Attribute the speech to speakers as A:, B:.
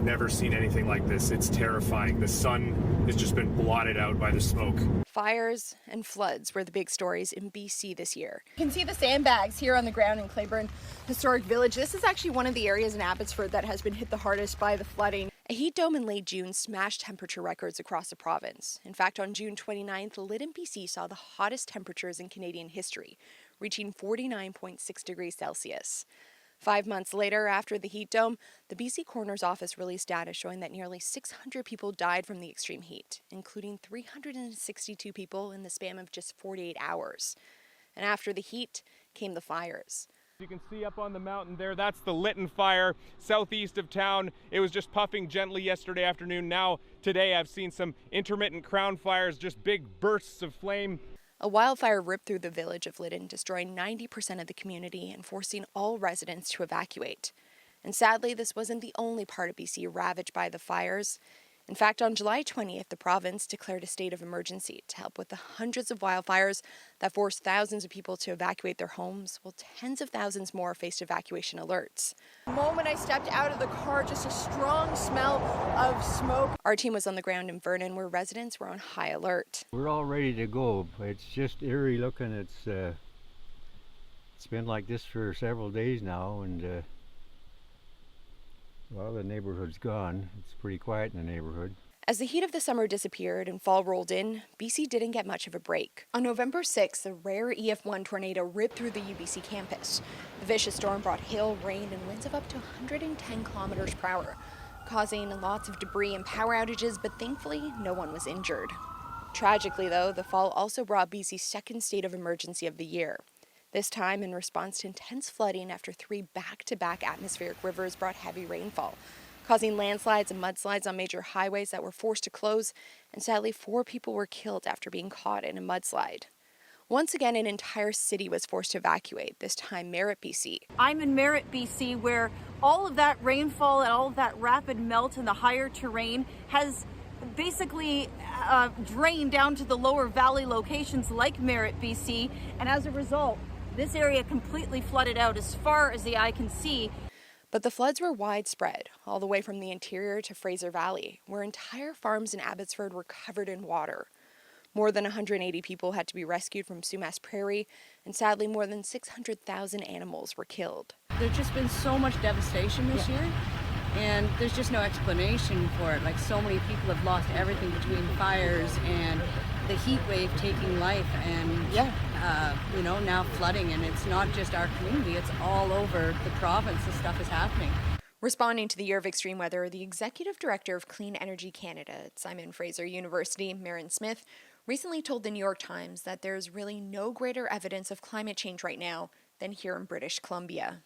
A: I've never seen anything like this. It's terrifying. The sun has just been blotted out by the smoke.
B: Fires and floods were the big stories in BC this year.
C: You can see the sandbags here on the ground in Clayburn Historic Village. This is actually one of the areas in Abbotsford that has been hit the hardest by the flooding.
B: A heat dome in late June smashed temperature records across the province. In fact, on June 29th, Lytton, BC saw the hottest temperatures in Canadian history, reaching 49.6 degrees Celsius. 5 months later, after the heat dome, the BC Coroner's Office released data showing that nearly 600 people died from the extreme heat, including 362 people in the span of just 48 hours. And after the heat came the fires.
D: You can see up on the mountain there, that's the Lytton fire southeast of town. It was just puffing gently yesterday afternoon. Now, today, I've seen some intermittent crown fires, just big bursts of flame.
B: A wildfire ripped through the village of Lytton, destroying 90% of the community and forcing all residents to evacuate. And sadly, this wasn't the only part of BC ravaged by the fires. In fact, on July 20th, the province declared a state of emergency to help with the hundreds of wildfires that forced thousands of people to evacuate their homes, while tens of thousands more faced evacuation alerts.
C: The moment I stepped out of the car, just a strong smell of smoke.
B: Our team was on the ground in Vernon, where residents were on high alert.
E: We're all ready to go. It's just eerie looking. It's been like this for several days now, and well, the neighborhood's gone. It's pretty quiet in the neighborhood.
B: As the heat of the summer disappeared and fall rolled in, BC didn't get much of a break. On November 6th, a rare EF1 tornado ripped through the UBC campus. The vicious storm brought hail, rain, and winds of up to 110 kilometers per hour, causing lots of debris and power outages, but thankfully, no one was injured. Tragically, though, the fall also brought BC's second state of emergency of the year. This time in response to intense flooding after 3 back-to-back atmospheric rivers brought heavy rainfall, causing landslides and mudslides on major highways that were forced to close, and sadly 4 people were killed after being caught in a mudslide. Once again, an entire city was forced to evacuate, this time Merritt, BC.
F: I'm in Merritt, BC, where all of that rainfall and all of that rapid melt in the higher terrain has basically drained down to the lower valley locations like Merritt, BC, and as a result, this area completely flooded out as far as the eye can see.
B: But the floods were widespread, all the way from the interior to Fraser Valley, where entire farms in Abbotsford were covered in water. More than 180 people had to be rescued from Sumas Prairie, and sadly more than 600,000 animals were killed.
G: There's just been so much devastation this year, and there's just no explanation for it. Like, so many people have lost everything between fires and the heat wave taking life and now flooding, and it's not just our community, it's all over the province. This stuff is happening.
B: Responding to the year of extreme weather, the Executive Director of Clean Energy Canada at Simon Fraser University, Marin Smith, recently told the New York Times that there's really no greater evidence of climate change right now than here in British Columbia.